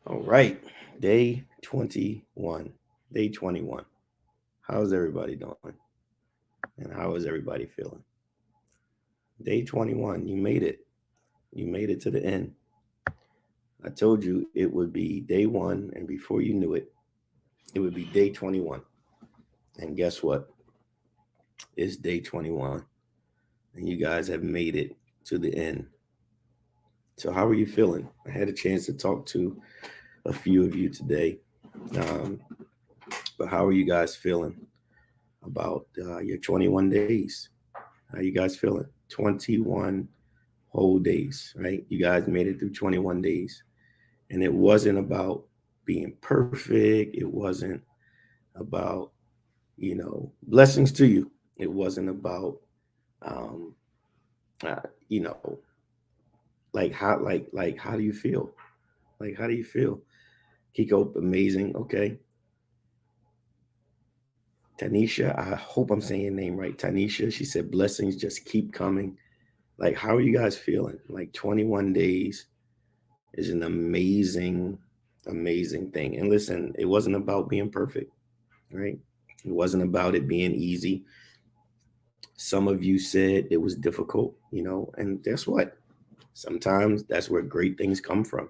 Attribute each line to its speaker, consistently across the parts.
Speaker 1: All right, day 21. Day 21. How's everybody doing? And how is everybody feeling? Day 21, you made it. You made it to the end. I told you it would be day one, and before you knew it, it would be day 21. And guess what? It's day 21, and you guys have made it to the end. So, how are you feeling? I had a chance to talk to a few of you today. Um, but how are you guys feeling about your 21 days? How you guys feeling? 21 whole days, right? You guys made it through 21 days. And it wasn't about being perfect. It wasn't about, blessings to you. It wasn't about, um, uh, you know, how do you feel? Like, how do you feel? Kiko, amazing. Okay. Tanisha, I hope I'm saying your name right. Tanisha, she said, blessings just keep coming. Like, how are you guys feeling? Like, 21 days is an amazing, amazing thing. And listen, it wasn't about being perfect, right? It wasn't about it being easy. Some of you said it was difficult, and guess what? Sometimes that's where great things come from.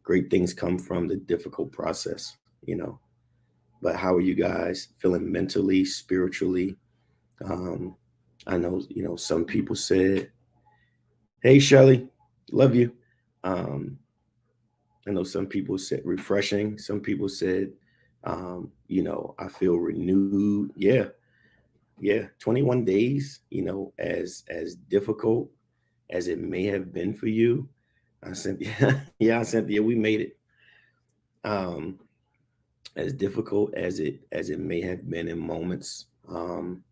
Speaker 1: Great things come from the difficult process. But how are you guys feeling mentally, spiritually? Um, I know, some people said, hey, Shelly, love you. Um, I know some people said refreshing. Some people said, I feel renewed. Yeah, yeah. 21 days, as difficult as it may have been for you. Cynthia, yeah, Cynthia, we made it. Um, as difficult as it may have been in moments. I'm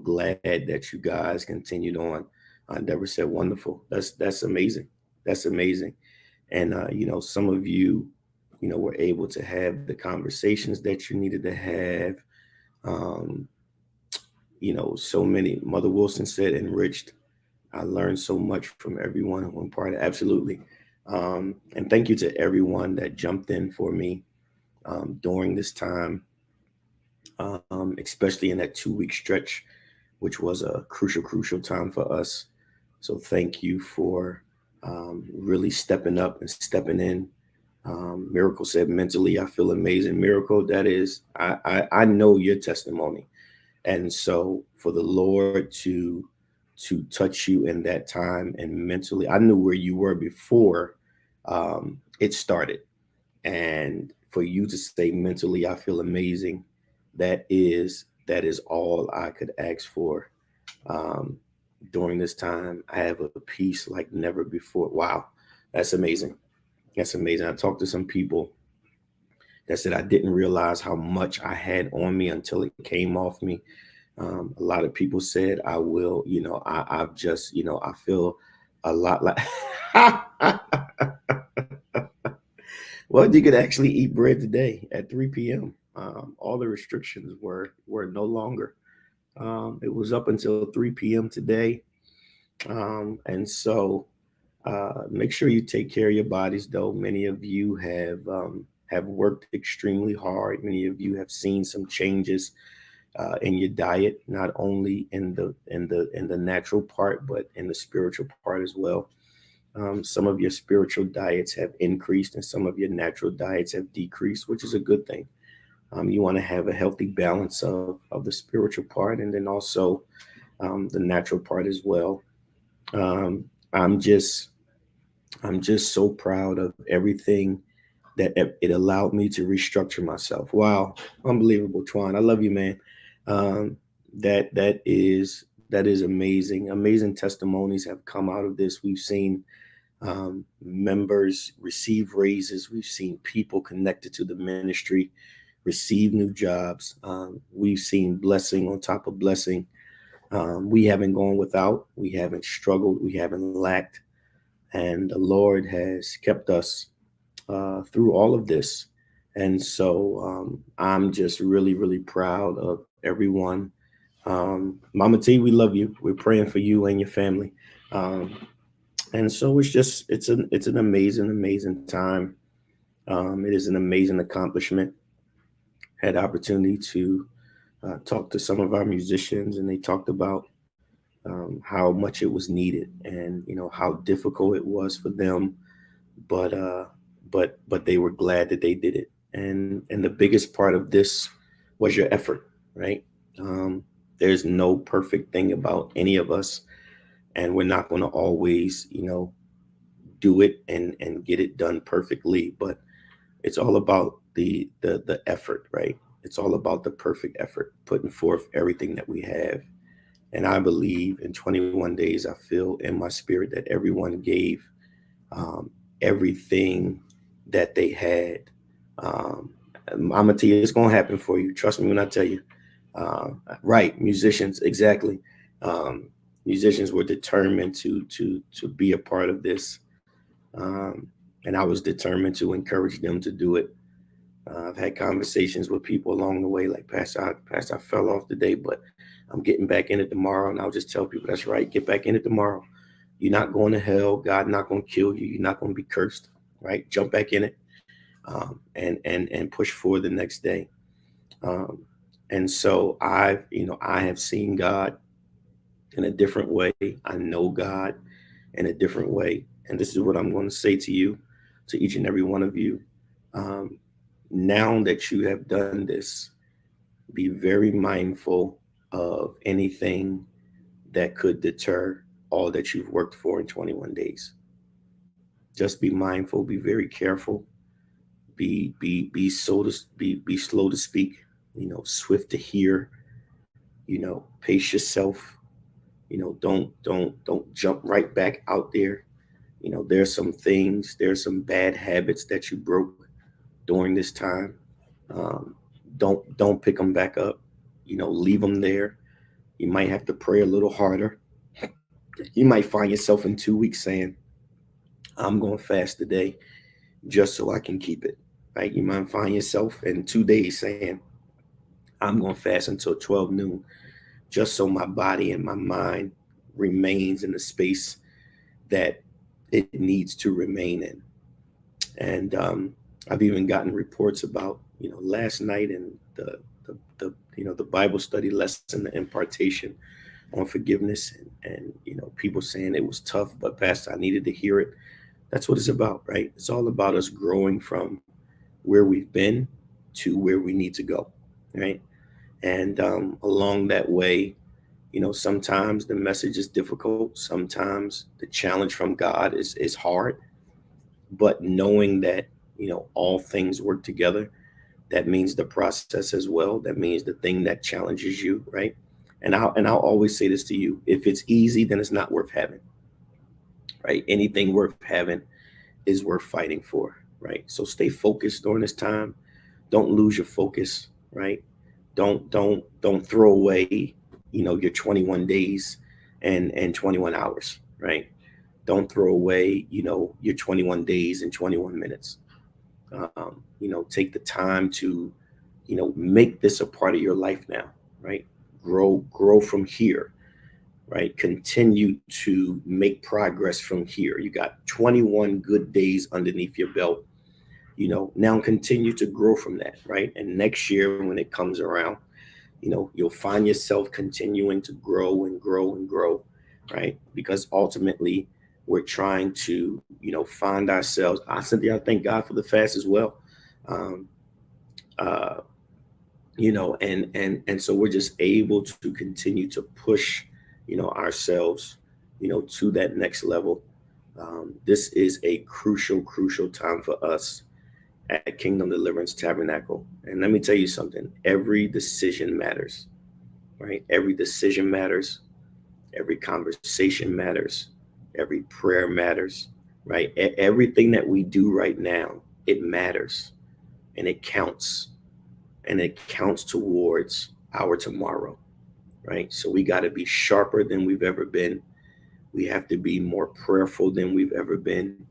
Speaker 1: glad that you guys continued on. Deborah said, "Wonderful. That's amazing. That's amazing." And some of you, were able to have the conversations that you needed to have. Um, so many. Mother Wilson said, "Enriched." I learned so much from everyone who imparted. Absolutely. And thank you to everyone that jumped in for me during this time, especially in that 2 week stretch, which was a crucial time for us. So thank you for really stepping up and stepping in. Miracle said, mentally, I feel amazing. Miracle, that is, I know your testimony. And so for the Lord to touch you in that time and mentally, I knew where you were before it started. And for you to say mentally, I feel amazing. That is all I could ask for um, during this time. I have a peace like never before. Wow, that's amazing. That's amazing. I talked to some people that said I didn't realize how much I had on me until it came off me. A lot of people said I will. I've just, I feel a lot like. Well, you could actually eat bread today at 3 p.m. All the restrictions were no longer. It was up until 3 p.m. today, and so make sure you take care of your bodies. Though many of you have worked extremely hard. Many of you have seen some changes in your diet, not only in the natural part, but in the spiritual part as well. Some of your spiritual diets have increased, and some of your natural diets have decreased, which is a good thing. You want to have a healthy balance of the spiritual part, and then also the natural part as well. Um, I'm just I'm just so proud of everything that it allowed me to restructure myself. Wow, unbelievable, Twan. I love you, man. Um, that is amazing. Amazing testimonies have come out of this. We've seen members receive raises. We've seen people connected to the ministry receive new jobs. We've seen blessing on top of blessing. We haven't gone without. We haven't struggled. We haven't lacked. And the Lord has kept us through all of this. And so I'm just really, really proud of everyone. Mama T, we love you. We're praying for you and your family. Um, and so it's an amazing, amazing time. It is an amazing accomplishment. Had opportunity to talk to some of our musicians, and they talked about how much it was needed, and how difficult it was for them, but but they were glad that they did it. And the biggest part of this was your effort, right? Um, there's no perfect thing about any of us, and we're not going to always do it and get it done perfectly, but it's all about the effort, right? It's all about the perfect effort, putting forth everything that we have. And I believe in 21 days, I feel in my spirit that everyone gave um, everything that they had. Um, I'm gonna tell you, it's gonna happen for you. Trust me when I tell you. Uh, right, musicians, exactly. Um, Musicians were determined to be a part of this, um, and I was determined to encourage them to do it. I've had conversations with people along the way, like Pastor, I fell off today, but I'm getting back in it tomorrow. And I'll just tell people, that's right, get back in it tomorrow. You're not going to hell. God not going to kill you. You're not going to be cursed, right? Jump back in it, and push forward the next day. Um, and so I have seen God in a different way. I know God in a different way. And this is what I'm going to say to you, to each and every one of you. Um, Now that you have done this, be very mindful of anything that could deter all that you've worked for in 21 days. Just be mindful, be very careful, be so to be slow to speak, swift to hear, pace yourself, don't jump right back out there. There's some things, there's some bad habits that you broke during this time. Um, don't pick them back up. Leave them there. You might have to pray a little harder. You might find yourself in 2 weeks saying, I'm going to fast today just so I can keep it. Right? You might find yourself in 2 days saying, I'm going to fast until 12 noon just so my body and my mind remains in the space that it needs to remain in. And I've even gotten reports about, last night in the Bible study lesson, the impartation on forgiveness, and people saying it was tough, but Pastor, I needed to hear it. That's what it's about, right? It's all about us growing from where we've been to where we need to go, right? And along that way, sometimes the message is difficult. Sometimes the challenge from God is hard, but knowing that all things work together, that means the process as well. That means the thing that challenges you, right? And I'll always say this to you: if it's easy, then it's not worth having, right? Anything worth having is worth fighting for, right? So stay focused during this time. Don't lose your focus, right? Don't throw away, your 21 days and 21 hours, right? Don't throw away, your 21 days and 21 minutes. Take the time to, make this a part of your life now, right? Grow from here, right? Continue to make progress from here. You got 21 good days underneath your belt. Now continue to grow from that, right? And next year when it comes around, you'll find yourself continuing to grow and grow and grow, right? Because ultimately we're trying to, find ourselves. I thank God for the fast as well. Um, uh, and so we're just able to continue to push, ourselves, to that next level. This is a crucial time for us at Kingdom Deliverance Tabernacle. And let me tell you something: every decision matters, right? Every decision matters, every conversation matters, every prayer matters, right? Everything that we do right now, it matters, and it counts, and it counts towards our tomorrow, right? So we got to be sharper than we've ever been. We have to be more prayerful than we've ever been.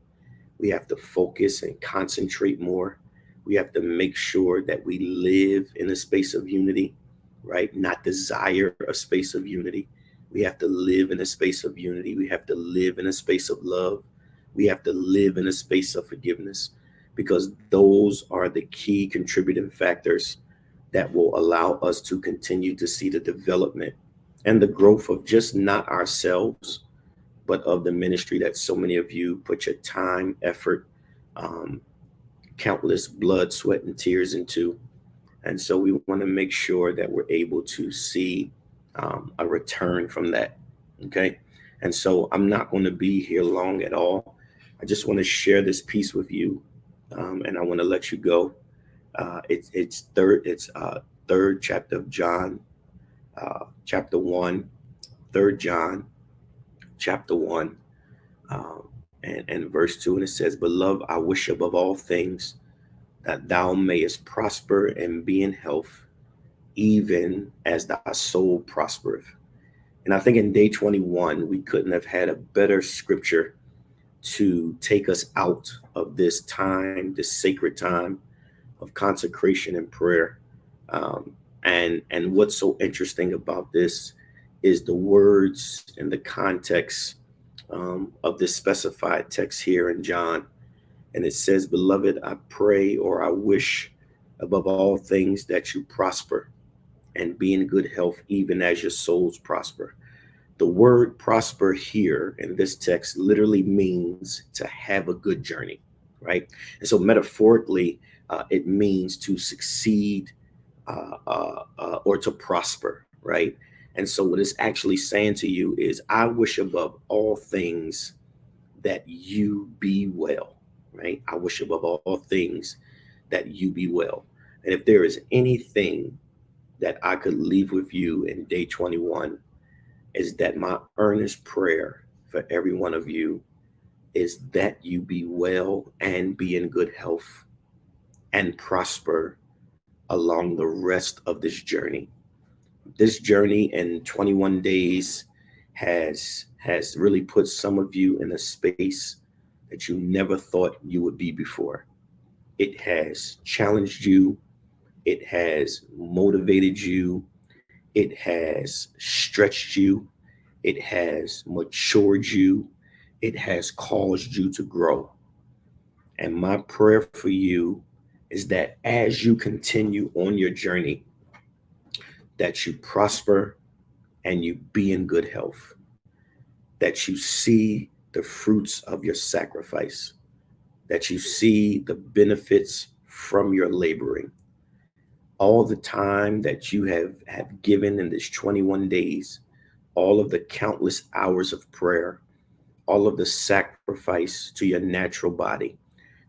Speaker 1: We have to focus and concentrate more. We have to make sure that we live in a space of unity, right? Not desire a space of unity. We have to live in a space of unity. We have to live in a space of love. We have to live in a space of forgiveness. because those are the key contributing factors that will allow us to continue to see the development and the growth of just not ourselves, but of the ministry that so many of you put your time, effort, um, countless blood, sweat, and tears into. And so we want to make sure that we're able to see a return from that. Okay. And so I'm not going to be here long at all. I just want to share this piece with you, and I want to let you go. It's third chapter of John, chapter 1, 3 John, chapter 1, and verse 2. And it says, "Beloved, I wish above all things that thou mayest prosper and be in health, even as thy soul prospereth." And I think in day 21, we couldn't have had a better scripture to take us out of this time, this sacred time of consecration and prayer. And what's so interesting about this is the words and the context of this specified text here in John. And it says, "Beloved, I pray or I wish above all things that you prosper and be in good health, even as your souls prosper." The word prosper here in this text literally means to have a good journey, right? And so metaphorically, it means to succeed, or to prosper, right? And so what it's actually saying to you is, I wish above all things that you be well, right? I wish above all things that you be well. And if there is anything that I could leave with you in day 21, is that my earnest prayer for every one of you is that you be well and be in good health and prosper along the rest of this journey. This journey in 21 days has really put some of you in a space that you never thought you would be before. It has challenged you, it has motivated you, it has stretched you, it has matured you, it has caused you to grow. And my prayer for you is that as you continue on your journey, that you prosper and you be in good health, that you see the fruits of your sacrifice, that you see the benefits from your laboring. All the time that you have given in this 21 days, all of the countless hours of prayer, all of the sacrifice to your natural body,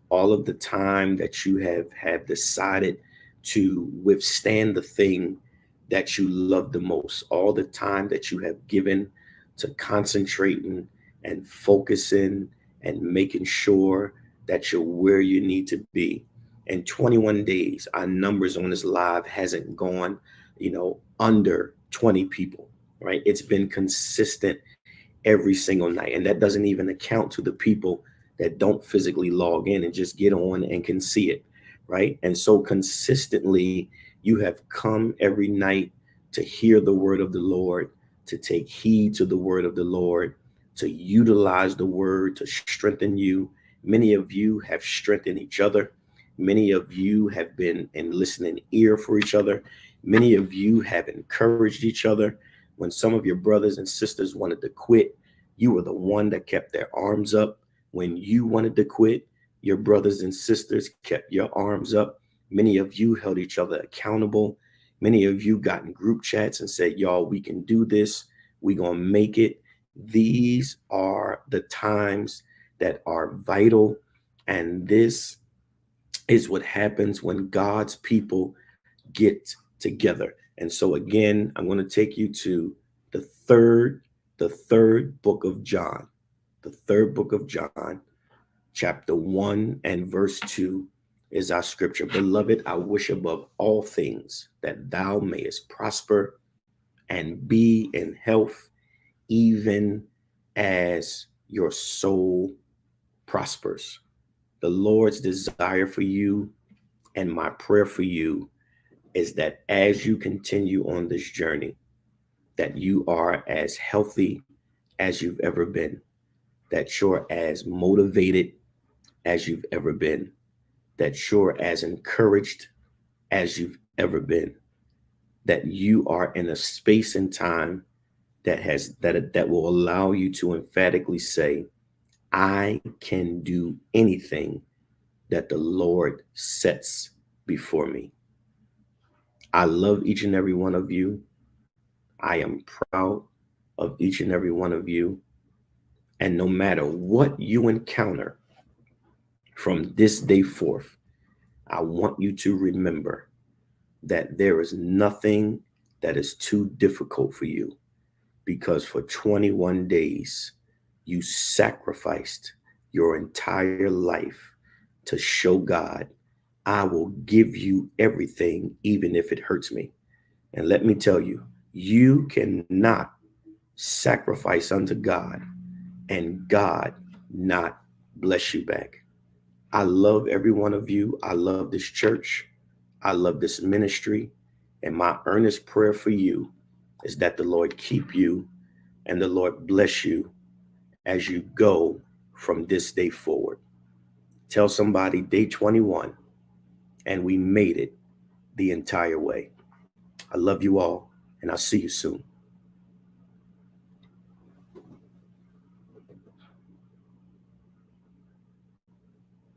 Speaker 1: all of the time that you have decided to withstand the thing that you love the most, all the time that you have given to concentrating and focusing and making sure that you're where you need to be. In 21 days, our numbers on this live hasn't gone, under 20 people, right? It's been consistent every single night. And that doesn't even account to the people that don't physically log in and just get on and can see it, right? And so consistently, you have come every night to hear the word of the Lord, to take heed to the word of the Lord, to utilize the word to strengthen you. Many of you have strengthened each other. Many of you have been in listening ear for each other. Many of you have encouraged each other. When some of your brothers and sisters wanted to quit, you were the one that kept their arms up. When you wanted to quit, your brothers and sisters kept your arms up. Many of you held each other accountable. Many of you got in group chats and said, y'all, we can do this. We gonna make it. These are the times that are vital. And this is what happens when God's people get together. And so again, I'm going to take you to the third, the third book of John, the third book of John, chapter 1 and verse 2 is our scripture. "Beloved, I wish above all things that thou mayest prosper and be in health, even as your soul prospers." The Lord's desire for you and my prayer for you is that as you continue on this journey, that you are as healthy as you've ever been, that you're as motivated as you've ever been, that you're as encouraged as you've ever been, that you are in a space and time that will allow you to emphatically say, I can do anything that the Lord sets before me. I love each and every one of you. I am proud of each and every one of you. And no matter what you encounter from this day forth, I want you to remember that there is nothing that is too difficult for you, because for 21 days, you sacrificed your entire life to show God, I will give you everything, even if it hurts me. And let me tell you, you cannot sacrifice unto God and God not bless you back. I love every one of you. I love this church. I love this ministry. And my earnest prayer for you is that the Lord keep you and the Lord bless you as you go from this day forward. Tell somebody day 21, and we made it the entire way. I love you all, and I'll see you soon.